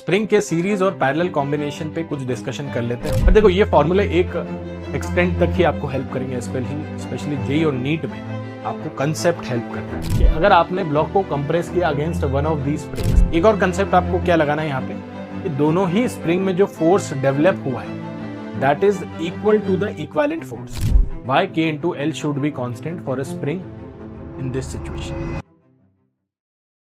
Spring के series और parallel combination पे कुछ डिस्कशन कर लेते हैं। और देखो ये फॉर्मूले एक एक्सटेंट तक ही आपको हेल्प करेंगे, स्पेशली जेई और नीट में आपको कंसेप्ट हेल्प करता है कि अगर आपने ब्लॉक को कंप्रेस किया against one of the springs. एक और कंसेप्ट आपको क्या लगाना है यहाँ पे कि दोनों ही स्प्रिंग में जो फोर्स डेवलप हुआ है that is equal to the equivalent force. Y के into L should be constant for a spring in this situation.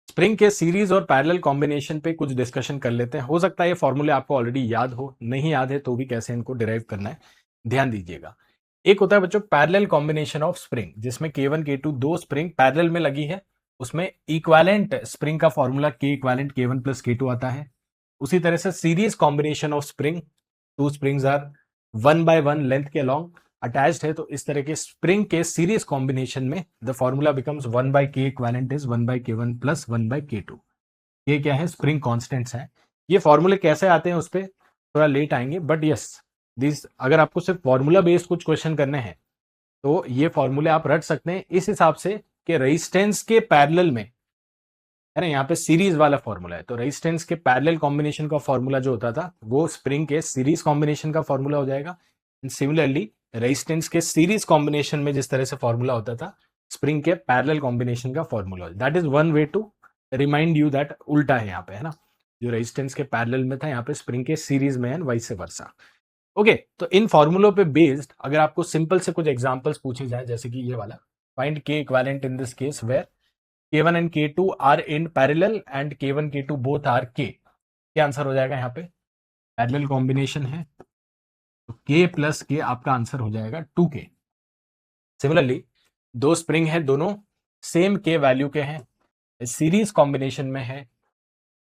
Spring के सीरीज और पैरेलल कॉम्बिनेशन पे कुछ डिस्कशन कर लेते हैं। हो सकता है ये फॉर्मूले आपको ऑलरेडी याद हो, नहीं याद है तो भी कैसे इनको डिराइव करना है ध्यान दीजिएगा। एक होता है बच्चों पैरेलल कॉम्बिनेशन ऑफ स्प्रिंग, जिसमें K1 K2 दो स्प्रिंग पैरेलल में लगी है, उसमें इक्विवेलेंट स्प्रिंग का formula K equivalent K1 plus K2 आता है। उसी तरह से series combination of spring, two springs are 1 by 1 length के अलॉन्ग अटैच्ड है, तो इस तरह के स्प्रिंग के सीरीज कॉम्बिनेशन में the formula becomes 1 by K equivalent is 1 by K1 plus 1 by K2। ये क्या है, स्प्रिंग कांस्टेंट्स हैं। ये फॉर्मूले कैसे आते हैं उस पर थोड़ा लेट आएंगे, बट यस दिस अगर आपको सिर्फ फॉर्मूला बेस्ड कुछ क्वेश्चन करने हैं तो ये फॉर्मूले आप रट सकते हैं इस हिसाब से कि रेजिस्टेंस के पैरेलल में है ना, यहाँ पे सीरीज वाला फॉर्मूला है, तो रेजिस्टेंस के पैरेलल कॉम्बिनेशन का फॉर्मूला जो होता था वो स्प्रिंग के सीरीज कॉम्बिनेशन का फॉर्मूला हो जाएगा। सिमिलरली रेजिस्टेंस के सीरीज कॉम्बिनेशन में जिस तरह से फॉर्मूला होता था स्प्रिंग के पैरेलल कॉम्बिनेशन का formula, that is one way to remind you that उल्टा है यहाँ पे, है ना, जो रेजिस्टेंस के पैरेलल में था यहाँ पे स्प्रिंग के सीरीज में है, वाइस वर्सा। ओके, तो इन फॉर्मूलों पे बेस्ड अगर आपको सिंपल से कुछ एग्जांपल्स पूछे जाए, जैसे कि ये वाला find K equivalent in this case where K1 and K2 are in parallel and K1 K2 both are K, क्या आंसर हो जाएगा? यहाँ पे पैरेलल कॉम्बिनेशन है तो K प्लस K आपका आंसर हो जाएगा 2K। सिमिलरली दो स्प्रिंग है, दोनों सेम K वैल्यू के हैं, सीरीज कॉम्बिनेशन में है,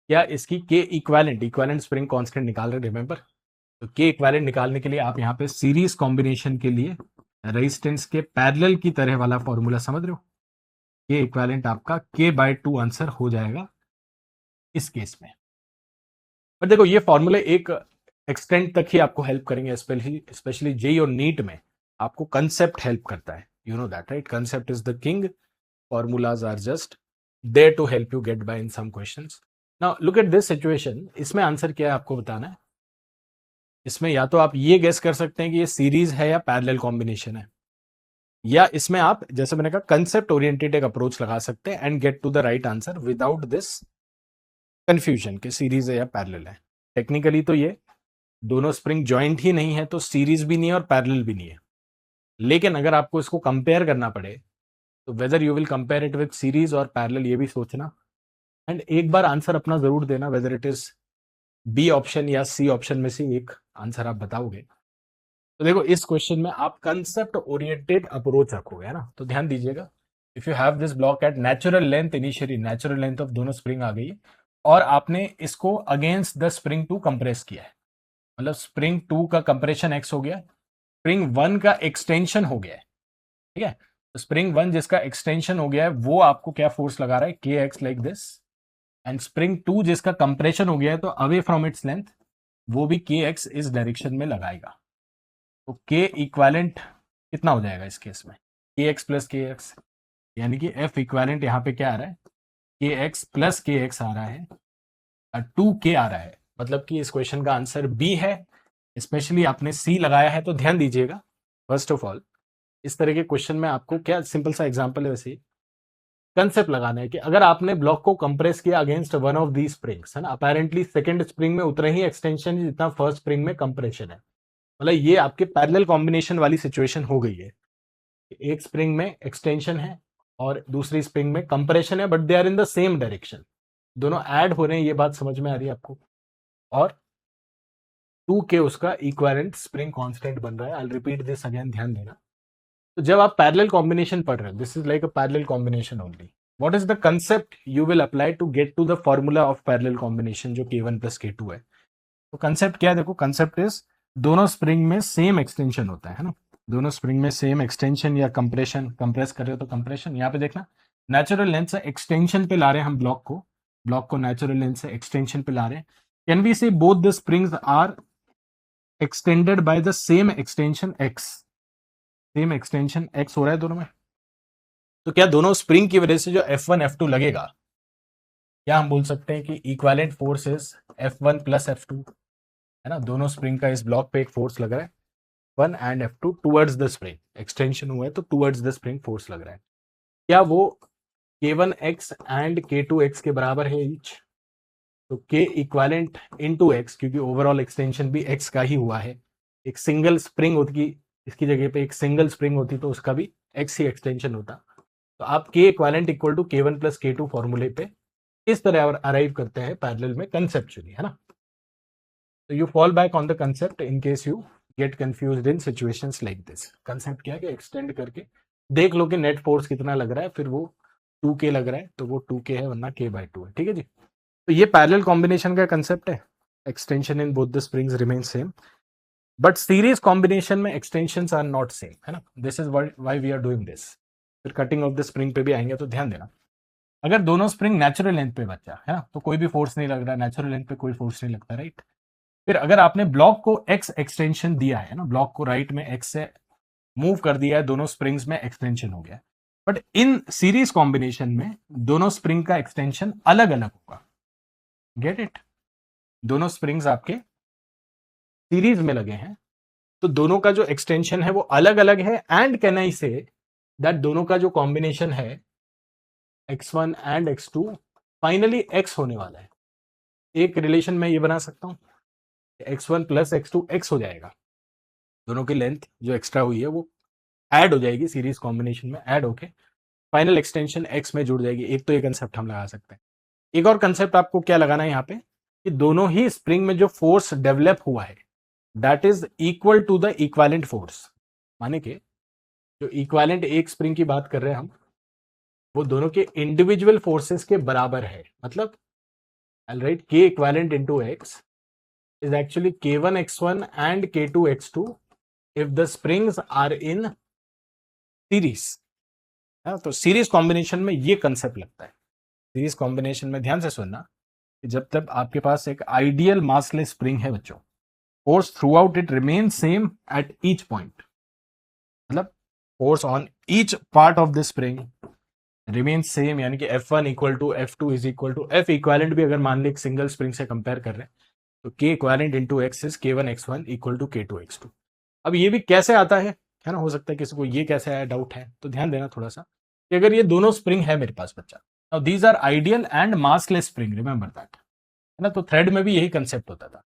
क्या इसकी K इक्विवेलेंट स्प्रिंग कांस्टेंट निकाल रहे रिमेंबर, तो K इक्विवेलेंट निकालने के लिए आप यहाँ पे सीरीज कॉम्बिनेशन के लिए रेजिस्टेंस के पैरेलल की तरह वाला फॉर्मूला समझ रहे हो, K इक्विवेलेंट आपका K/2 आंसर हो जाएगा इस केस में। पर देखो ये फॉर्मूले एक एक्सटेंट तक ही आपको हेल्प करेंगे, स्पेशली जेई और नीट में आपको कंसेप्ट हेल्प करता है, you know that right, concept is the king, formulas are just there to help you get by in some questions. Now look at this situation, इसमें answer क्या है आपको बताना है। इसमें या तो आप ये गेस कर सकते हैं कि ये सीरीज है या पैरेलल कॉम्बिनेशन है, या इसमें आप जैसे मैंने कहा कंसेप्ट ओरिएंटेड एक अप्रोच लगा सकते हैं and get to the right answer without this confusion कि सीरीज है या पैरेलल है। टेक्निकली तो ये दोनों स्प्रिंग जॉइंट ही नहीं है, तो सीरीज भी नहीं है और पैरेलल भी नहीं है, लेकिन अगर आपको इसको कंपेयर करना पड़े तो whether you will compare it with series और पैरेलल ये भी सोचना, एंड एक बार आंसर अपना जरूर देना, whether it is B option या सी ऑप्शन में से एक आंसर आप बताओगे। तो देखो इस क्वेश्चन में आप कंसेप्ट ओरिएंटेड अप्रोच रखोगे, है ना, तो ध्यान दीजिएगा। If you have this block at natural length, initially natural length of दोनों स्प्रिंग आ गई है और आपने इसको अगेंस्ट द स्प्रिंग 2 कंप्रेस किया है, मतलब स्प्रिंग 2 का कंप्रेशन एक्स हो गया, स्प्रिंग 1 का एक्सटेंशन हो गया है, ठीक है, तो स्प्रिंग 1 जिसका एक्सटेंशन हो गया है वो आपको क्या फोर्स लगा रहा है, के x like this, and spring 2 जिसका कंप्रेशन हो गया है तो अवे फ्रॉम इट्स लेंथ वो भी के एक्स इस डायरेक्शन में लगाएगा, तो के इक्विवेलेंट कितना हो जाएगा इस केस में, के एक्स प्लस के एक्स, यानी कि एफ इक्विवेलेंट यहाँ पे क्या आ रहा है, के एक्स प्लस के एक्स आ रहा है, 2K आ रहा है, मतलब कि इस क्वेश्चन का आंसर बी है। स्पेशली आपने सी लगाया है तो ध्यान दीजिएगा, फर्स्ट ऑफ ऑल इस तरह के क्वेश्चन में आपको क्या सिंपल सा एग्जांपल है, वैसे कंसेप्ट लगाना है कि अगर आपने ब्लॉक को कंप्रेस किया against one of the springs, है ना, अपेरेंटली सेकंड स्प्रिंग में उतना ही एक्सटेंशन जितना फर्स्ट स्प्रिंग में कंप्रेशन है, मतलब ये आपके पैरेलल कॉम्बिनेशन वाली सिचुएशन हो गई है, एक स्प्रिंग में एक्सटेंशन है और दूसरी स्प्रिंग में कंप्रेशन है, but they are in the same direction, दोनों ऐड हो रहे हैं, ये बात समझ में आ रही है आपको, और 2K उसका इक्विवेलेंट स्प्रिंग कांस्टेंट बन रहा है। आई रिपीट दिस अगेन, ध्यान देना। तो जब आप पैरेलल कॉम्बिनेशन पढ़ रहे हैं, this is like a parallel combination only, what is the concept you will apply to get to the formula of parallel combination जो K1 प्लस K2 है। तो कंसेप्ट क्या है, देखो कंसेप्ट इज दोनों स्प्रिंग में सेम एक्सटेंशन होता है ना, दोनों स्प्रिंग में सेम एक्सटेंशन या कंप्रेशन, कंप्रेस कर रहे हो तो कंप्रेशन, यहाँ पे देखना नेचुरल लेंथ से एक्सटेंशन पे ला रहे हैं हम ब्लॉक को नेचुरल लेंथ से एक्सटेंशन पे ला रहे हैं। Can we say both the springs are extended by the same extension x, same extension x हो रहा है दोनों में, तो क्या दोनों स्प्रिंग की वजह से जो F1 F2 लगेगा या हम बोल सकते हैं कि equivalent force is F1 plus F2, है ना, दोनों स्प्रिंग का इस ब्लॉक पे एक फोर्स लग रहा है 1 and F2 towards the spring, extension हुआ है तो टूवर्ड्स द स्प्रिंग फोर्स लग रहा है। क्या वो K1x एंड K2x के बराबर है ईच? तो K इक्विवेलेंट इनटू x, क्योंकि ओवरऑल एक्सटेंशन भी x का ही हुआ है, एक सिंगल स्प्रिंग होती, इसकी जगह पे एक सिंगल स्प्रिंग होती तो उसका भी x ही एक्सटेंशन होता। तो आप K equivalent equal to K1 plus K2 फॉर्मूले पे इस तरह अराइव करते हैं पैरेलल में कंसेप्चुअली, है ना। तो you fall back on the concept in case you get confused in situations like this. Concept क्या है कि एक्सटेंड करके देख लो कि नेट फोर्स कितना लग रहा है, फिर वो 2K लग रहा है तो वो 2K है वरना K/2 है, ठीक है जी। तो ये पैरेलल कॉम्बिनेशन का कंसेप्ट है, extension in both the springs remain same, but series combination में एक्सटेंशंस आर नॉट सेम, है ना। This is why we are doing this. फिर कटिंग ऑफ द स्प्रिंग पे भी आएंगे तो ध्यान देना, अगर दोनों स्प्रिंग नेचुरल लेंथ पे बचा है ना तो कोई भी फोर्स नहीं लग रहा, नेचुरल लेंथ पे कोई फोर्स नहीं लगता, राइट। फिर अगर आपने ब्लॉक को x एक्सटेंशन दिया है ना, ब्लॉक को राइट में x से मूव कर दिया है, दोनों स्प्रिंग्स में एक्सटेंशन हो गया, बट इन सीरीज कॉम्बिनेशन में दोनों स्प्रिंग का एक्सटेंशन अलग अलग होगा, गेट इट। दोनों स्प्रिंग्स आपके सीरीज में लगे हैं तो दोनों का जो एक्सटेंशन है वो अलग अलग है, and can I say that दोनों का जो कॉम्बिनेशन है x1 and x2 finally x होने वाला है। एक रिलेशन में ये बना सकता हूं, x1 प्लस x2 x हो जाएगा, दोनों की लेंथ जो एक्स्ट्रा हुई है वो ऐड हो जाएगी, सीरीज कॉम्बिनेशन में ऐड होके फाइनल एक्सटेंशन x में जुड़ जाएगी। एक तो ये कंसेप्ट हम लगा सकते हैं। एक और कंसेप्ट आपको क्या लगाना है यहाँ पे कि दोनों ही स्प्रिंग में जो फोर्स डेवलप हुआ है that is equal to the equivalent force, माने कि जो इक्विवेलेंट एक स्प्रिंग की बात कर रहे हैं हम वो दोनों के इंडिविजुअल फोर्सेस के बराबर है। मतलब I'll write K equivalent into x is actually K1 x1 and K2 x2 if the springs are in series। तो सीरीज कॉम्बिनेशन में ये कंसेप्ट लगता है। सीरीज कॉम्बिनेशन में ध्यान से सुनना कि जब तक आपके पास एक आइडियल मासलेस स्प्रिंग है बच्चों, force throughout it remain same at each point, मतलब force on each part of the spring remain same, यानी कि F1 equal to F2 is equal to F equivalent भी अगर मान ली एक सिंगल स्प्रिंग से कंपेयर कर रहे हैं तो K equivalent into x is K1 x1 equal to K2 x2। अब ये भी कैसे आता है ना, हो सकता है किसी को ये कैसे आया डाउट है, तो ध्यान देना थोड़ा सा कि अगर ये दोनों स्प्रिंग है मेरे पास बच्चा, now these are ideal and massless spring, remember that, है ना। तो थ्रेड में भी यही कंसेप्ट होता था,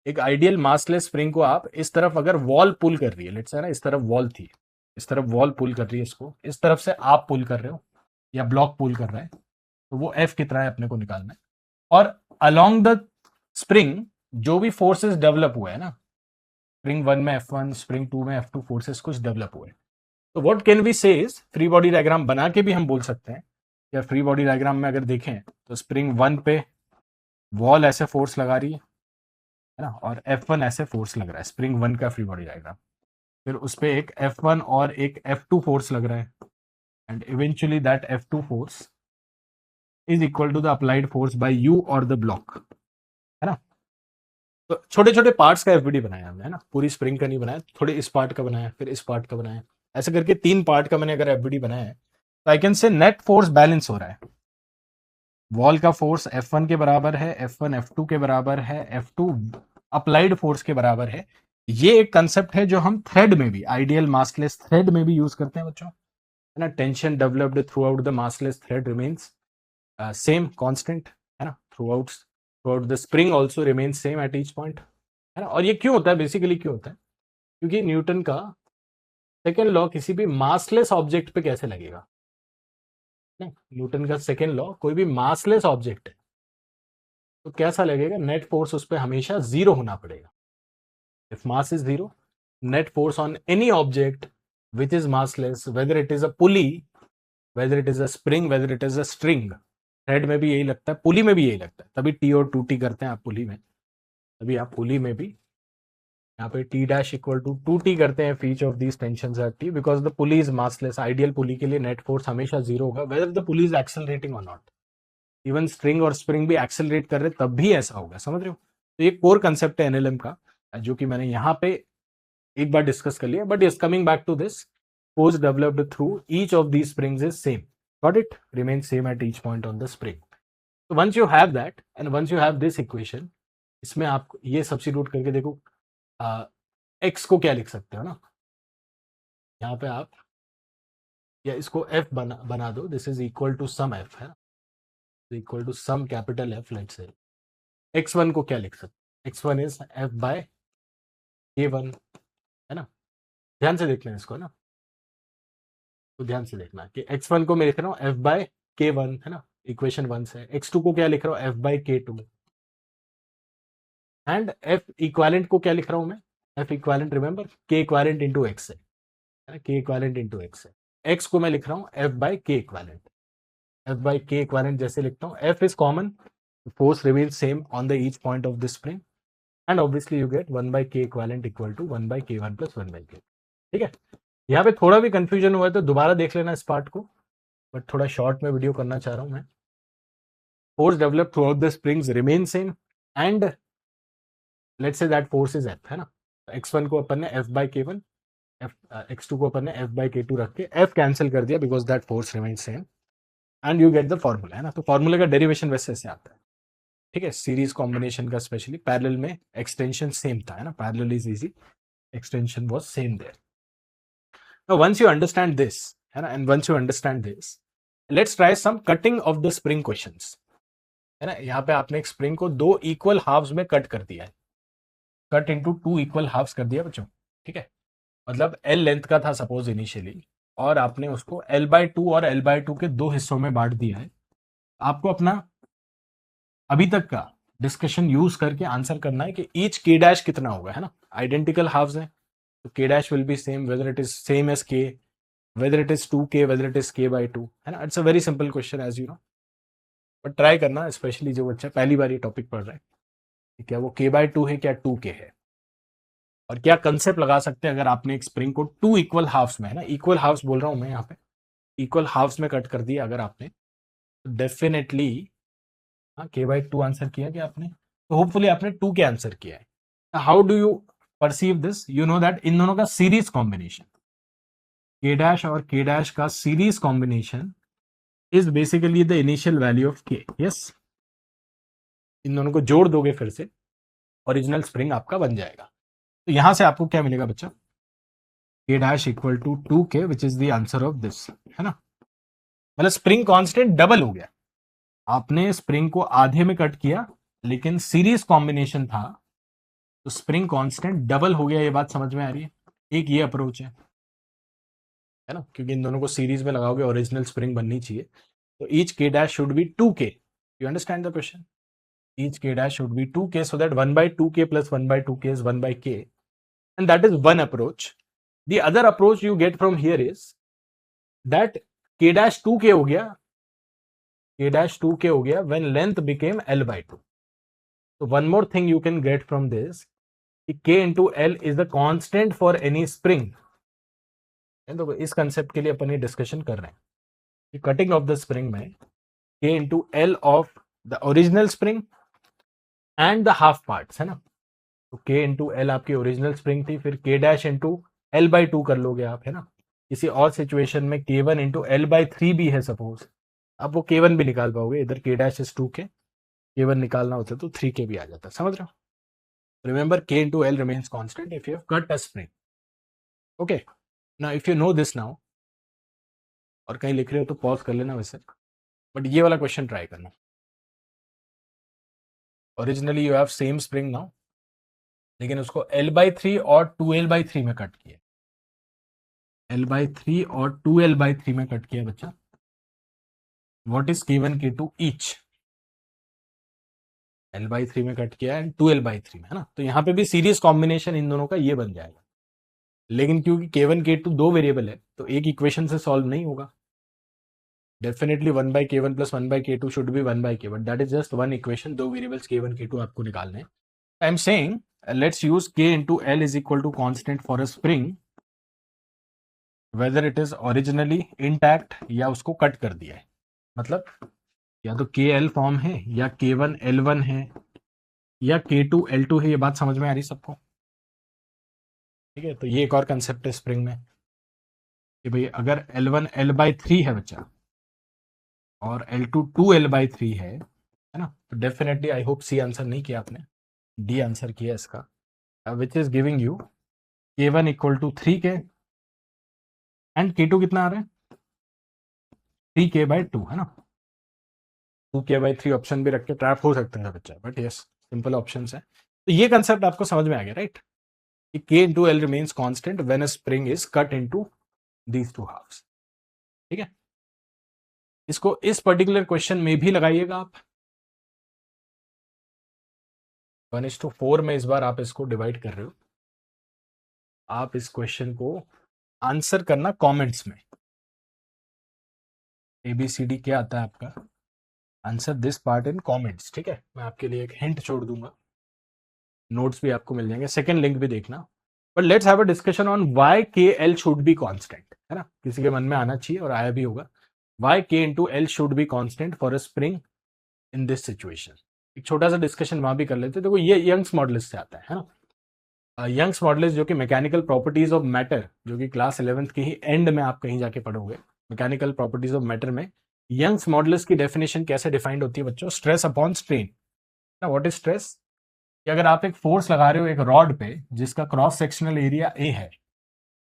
एक आइडियल मासलेस स्प्रिंग को आप इस तरफ अगर वॉल पुल कर रही है, लेट्स से ना इस तरफ वॉल थी, इस तरफ वॉल पुल कर रही है, इसको इस तरफ से आप पुल कर रहे हो या ब्लॉक पुल कर रहा है तो वो F कितना है अपने को निकालना है, और अलोंग द स्प्रिंग जो भी फोर्सेस डेवलप हुए हैं ना, स्प्रिंग 1 में F1, स्प्रिंग 2 में F2 फोर्सेस कुछ डेवलप हुए, तो व्हाट कैन वी से इज, फ्री बॉडी डायग्राम बना के भी हम बोल सकते हैं, या फ्री बॉडी डायग्राम में अगर देखें तो स्प्रिंग 1 पे वॉल ऐसे फोर्स लगा रही है ना, और F1 ऐसे फोर्स लग रहा है, स्प्रिंग 1 का फ्री बॉडी डायग्राम। फिर उस पे एक F1 और एक F2 फोर्स लग रहा है, and eventually that F2 force is equal to the applied force by you और द ब्लॉक, है ना। तो छोटे छोटे पार्ट्स का एफबीडी बनाया हमने, है ना, पूरी स्प्रिंग का नहीं बनाया, थोड़े इस पार्ट का बनाया, फिर इस पार्ट का बनाया, ऐसे करके 3 पार्ट का मैंने अगर एफबीडी बनाया है तो I can say net force balance हो रहा है। वॉल का फोर्स F1 के बराबर है, F1 F2 के बराबर है, F2 अप्लाइड फोर्स के बराबर है। ये एक कंसेप्ट है जो हम थ्रेड में भी, आइडियल मासलेस थ्रेड में भी यूज करते हैं बच्चों, है ना। Tension developed through out the massless thread remains same constant, है ना, through out the spring also remains same at each point, है ना। और ये क्यों होता है, बेसिकली क्यों होता है, क्योंकि न्यूटन का सेकेंड लॉ किसी भी मासलेस ऑब्जेक्ट पे कैसे लगेगा, न्यूटन का सेकेंड लॉ कोई भी मासलेस ऑब्जेक्ट है तो कैसा लगेगा, नेट फोर्स उस पर हमेशा 0 होना पड़ेगा। If mass is 0, net force on any object which is massless, weather it is a pulley, weather it is a spring, weather it is a string, thread में भी यही लगता है, पुली में भी यही लगता है, तभी टी और 2t करते हैं आप पुली में, तभी आप पुली में भी यहाँ पे t dash equal to 2t करते हैं फीच of these tensions at t, because the pulley is massless. Ideal pulley के लिए नेट फोर्स हमेशा 0 होगा, whether the pulley is accelerating और नॉट। इवन स्ट्रिंग और स्प्रिंग भी एक्सेलरेट कर रहे तब भी ऐसा होगा, समझ रहे हो। तो ये कोर कंसेप्ट है एनएलएम का, जो कि मैंने यहाँ पे एक बार डिस्कस कर लिया, but is coming back to this, force developed through each of these springs is same, got it, remain same at each point on the spring. तो once you have that and once you have this equation, इसमें आप ये substitute करके देखो, x को क्या लिख सकते हो ना, यहाँ पे आप या इसको एफ बना दो, this is equal to some F है ना, equal to some capital F, let's say X one को क्या लिख सकते, X one is F by K one है ना। ध्यान से देख लें इसको ना, तो ध्यान से देखना कि एक्स वन को मैं लिख रहा हूँ एफ बाय के वन है ना, इक्वेशन वन से। एक्स टू को क्या लिख रहा हूँ, एफ बाय के टू, एंड एफ इक्वालेंट को क्या लिख रहा हूँ मैं, एफ इक्वालेंट रिमेंबर के इक्वालेंट इंटू एक्स है ना, के इक्वालेंट इंटू एक्स है। एक्स को मैं लिख रहा हूँ एफ बाय के इक्वालेंट, एफ बाय के इक्वालेंट जैसे लिखता हूँ, F is common, force remains same on the each point of the spring, and obviously you get 1 by k equivalent equal to 1 by k1 plus 1 by k। ठीक है, यहाँ पे थोड़ा भी कंफ्यूजन हुआ है तो दोबारा देख लेना इस पार्ट को, बट थोड़ा शॉर्ट में वीडियो करना चाह रहा हूँ मैं। Force develop through out the springs remain same and let's say that force is F है ना, x1 को अपन ने f by k1, x2 को अपन ने f by k2 रख के f कैंसिल कर दिया because that force remain same, and you get the formula है ना। तो फॉर्मूले का डेरिवेशन वैसे ऐसे आता है, ठीक है, सीरीज कॉम्बिनेशन का स्पेशली। पैरेलल में एक्सटेंशन सेम था है ना, parallel is easy, extension was same there. Now once you understand this है ना, and once you understand this, let's try some cutting of the spring questions है ना। यहाँ पे आपने एक स्प्रिंग को दो इक्वल हाफ्स में कट कर दिया है, cut into two equal halves कर दिया बच्चों, ठीक है। मतलब एल लेंथ का था सपोज इनिशियली, और आपने उसको एल बाय टू और एल बाय टू के दो हिस्सों में बांट दिया है। आपको अपना अभी तक का डिस्कशन यूज करके आंसर करना है कि ईच के डैश कितना होगा है ना। आइडेंटिकल हाफ्स हैं तो K dash will be same whether it is same as K, whether it is 2k, whether it is k by 2 है ना। It's a very simple question as you know, but try करना, specially जो बच्चा पहली बार ये topic पढ़ रहा है, क्या वो k by 2 है क्या 2k है, और क्या कंसेप्ट लगा सकते हैं अगर आपने एक स्प्रिंग को टू इक्वल हाफ्स में है ना, इक्वल हाफ्स बोल रहा हूं मैं यहाँ पे, इक्वल हाफ्स में कट कर दिया अगर आपने, तो डेफिनेटली हाँ k by 2 आंसर किया क्या आपने, तो होपफुली आपने 2 के आंसर किया है। How do you perceive this, you know that इन दोनों का सीरीज कॉम्बिनेशन, k डैश और k डैश का series combination is basically the initial value of k। Yes, इन दोनों को जोड़ दोगे फिर से ओरिजिनल स्प्रिंग आपका बन जाएगा। तो यहां से आपको क्या मिलेगा बच्चा, k dash equal to 2k which is the answer of this है ना। मतलब स्प्रिंग कांस्टेंट डबल हो गया, आपने स्प्रिंग को आधे में कट किया लेकिन सीरीज कॉम्बिनेशन था तो स्प्रिंग कांस्टेंट डबल हो गया। ये बात समझ में आ रही है, एक ये अप्रोच है ना, क्योंकि इन दोनों को सीरीज में लगाओगे ओरिजिनल स्प्रिंग बननी चाहिए। तो each k dash should be 2k, you understand the question, each k dash should be 2k so that 1 by 2k plus 1 by 2k is 1 by k, and that is one approach. The other approach you get from here is that k dash 2k हो गया, k dash 2k हो गया when length became l by 2. So one more thing you can get from this, k into l is the constant for any spring. तो इस concept के लिए अपन ये discussion कर रहे हैं कि कटिंग ऑफ द स्प्रिंग में k into l of the original spring and the half parts है ना। तो k इंटू एल आपकी ओरिजिनल स्प्रिंग थी, फिर k dash into L by 2 कर लोगे आप है ना। किसी और सिचुएशन में k1 इंटू एल बाई 3 भी है सपोज, अब वो k1 भी निकाल पाओगे, इधर k dash is 2k, k1 निकालना होता तो 3k भी आ जाता, समझ रहे हो। Remember k into L remains constant if you have cut a spring. Okay, now if you know this now, और कहीं लिख रहे हो तो पॉज कर लेना वैसे, बट ये वाला क्वेश्चन ट्राई करना। Originally you have same spring now, लेकिन उसको L by 3 और 2L by 3 में कट किया, L by 3 और 2L by 3 में कट किया बच्चा। What is K1 K2 each, L by 3 में कट किया एंड 2L by 3 में है ना। तो यहाँ पे भी सीरीज कॉम्बिनेशन इन दोनों का ये बन जाएगा, लेकिन क्योंकि K1 K2 दो वेरिएबल है तो एक इक्वेशन से सॉल्व नहीं होगा। Definitely 1 by K1 plus 1 by K2 should be 1 by K, but that is just one equation, दो वेरिएबल्स K1 K2 आपको निकालने हैं। I am saying let's use k into l is equal to constant for a spring whether it is originally intact या उसको cut कर दिया है। मतलब या तो kl फॉर्म है या k1 l1 है या k2 l2 है। ये बात समझ में आ रही सबको, ठीक है। तो ये एक और कंसेप्ट है स्प्रिंग में कि भाई अगर l1 l by 3 है बच्चा और l2 2l by 3 है है ना। तो definitely I hope C answer नहीं किया आपने, डी आंसर किया इसका, which is giving you K1 equal to 3K and K2 कितना आ रहा है 3K/2, है ना। 2K/3 ऑप्शन भी रख के ट्रैप हो सकते हैं बच्चा, बट यस सिंपल ऑप्शन है। तो ये कंसेप्ट आपको समझ में आ गया, राइट, कि K into L remains constant when a spring is cut into these two halves. ठीक है, इसको इस पर्टिकुलर क्वेश्चन में भी लगाइएगा आप। 1:4 में इस बार आप इसको डिवाइड कर रहे हो। आप इस क्वेश्चन को आंसर करना कमेंट्स में, ABCD क्या आता है आपका, answer this part in comments. ठीक है, मैं आपके लिए एक हिंट छोड़ दूंगा, नोट्स भी आपको मिल जाएंगे, सेकंड लिंक भी देखना। But let's have a discussion on why KL should be constant, है ना, किसी के मन में आना चाहिए और आया भी होगा। Why K into L should be constant for a spring in this situation. एक छोटा सा डिस्कशन वहां भी कर लेते हैं। देखो ये यंग्स मॉडलिस से आता है ना, यंग्स मॉडलिस जो कि मैकेनिकल प्रॉपर्टीज ऑफ मैटर, जो कि क्लास 11th के ही एंड में आप कहीं जाके पढ़ोगे, मैकेनिकल प्रॉपर्टीज ऑफ मैटर में यंग्स मॉडलिस की डेफिनेशन कैसे डिफाइंड होती है बच्चों, स्ट्रेस अपॉन स्ट्रेन। ना व्हाट इज स्ट्रेस, कि अगर आप एक फोर्स लगा रहे हो एक रॉड पे जिसका क्रॉस सेक्शनल एरिया ए है,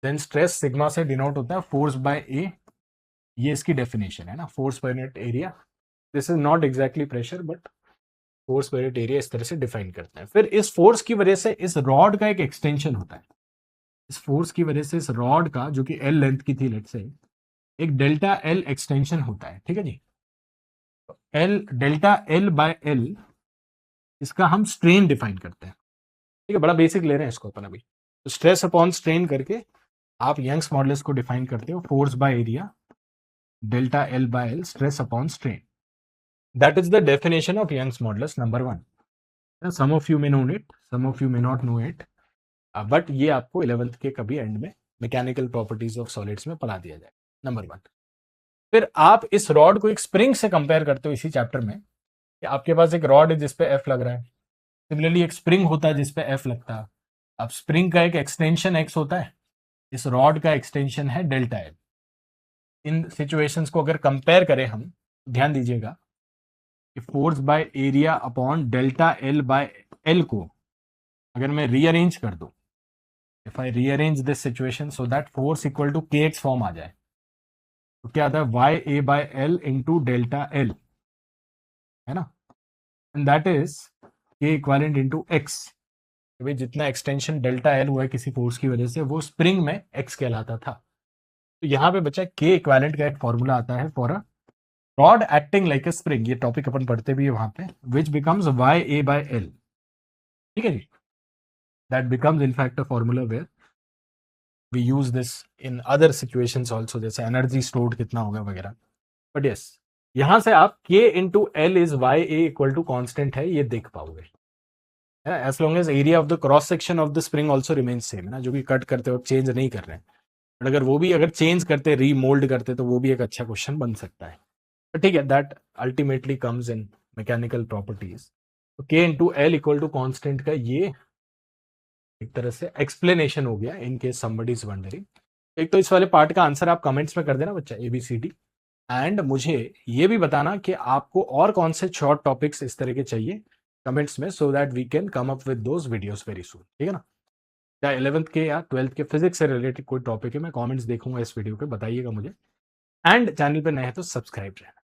देन स्ट्रेस सिग्मा से डिनोट होता है फोर्स बाय ए। ये इसकी डेफिनेशन है ना, force per unit area. This is not exactly pressure but force per unit area इस तरह से डिफाइन करते हैं। फिर इस फोर्स की वजह से इस रॉड का एक एक्सटेंशन होता है। इस फोर्स की वजह से इस रॉड का, जो कि एल लेंथ की थी लेट से, एक डेल्टा एल एक्सटेंशन होता है। ठीक है जी, L delta L by L, इसका हम स्ट्रेन डिफाइन करते हैं। ठीक है, बड़ा बेसिक ले रहे हैं इसको अपन अभी। तो स्ट्रेस अपॉन स्ट्रेन करके आप यंग्स मॉडुलस को डिफाइन करते हो, force by area delta L by L, stress upon strain. That is the definition of Young's modulus number 1। Some of you may know it, some of you may not know it, but ये आपको 11th के कभी and में mechanical properties of solids में पढ़ा दिया जाए, number 1। फिर आप इस रॉड को एक स्प्रिंग से कंपेयर करते हो इसी चैप्टर में, कि आपके पास एक रॉड है जिसपे एफ लग रहा है, सिमिलरली एक स्प्रिंग होता है जिसपे एफ लगता है। अब स्प्रिंग का एक एक्सटेंशन एक्स होता है, इस रॉड का एक्सटेंशन है डेल्टा एल। इन सिचुएशंस को अगर कंपेयर करें हम, ध्यान दीजिएगा कि force by area upon delta L by L को अगर मैं रीअरेंज कर दूं, if I rearrange this situation so that force equal to KX form आ जाए, तो क्या आता है YA by L into delta L, है ना, and that is K equivalent into X. भाई जितना एक्सटेंशन डेल्टा एल हुआ है किसी फोर्स की वजह से, वो स्प्रिंग में एक्स कहलाता था। तो यहाँ पे बच्चा K इक्वालेंट का एक फॉर्मूला आता है for a rod acting like a spring, ये टॉपिक अपन पढ़ते भी है वहां पे, which becomes YA by L. ठीक है जी, that becomes in fact a formula where we use this in other situations also, जैसे एनर्जी स्टोर्ड कितना होगा वगैरह। बट यस, यहां से आप K into L is YA equal to constant है, ये देख पाओगे, as long as area of the cross section of the spring also remains same, है ना, जो कि कट करते वक्त चेंज नहीं कर रहे हैं। बट अगर वो भी अगर चेंज करते, रीमोल्ड करते, तो वो भी एक अच्छा क्वेश्चन बन सकता है। तो ठीक है, that ultimately comes in mechanical properties. तो K into L equal to constant का ये एक तरह से एक्सप्लेनेशन हो गया, in case somebody is wondering. एक तो इस वाले पार्ट का आंसर आप कमेंट्स में कर देना बच्चा, ABCD, एंड मुझे ये भी बताना कि आपको और कौन से शॉर्ट टॉपिक्स इस तरह के चाहिए कमेंट्स में, so that we can come up with those videos very soon. ठीक है ना, या 11th के या 12th के फिजिक्स से रिलेटेड कोई टॉपिक है, मैं कमेंट्स देखूंगा इस वीडियो के, बताइएगा मुझे। एंड चैनल पे नए हैं तो सब्सक्राइब रहना।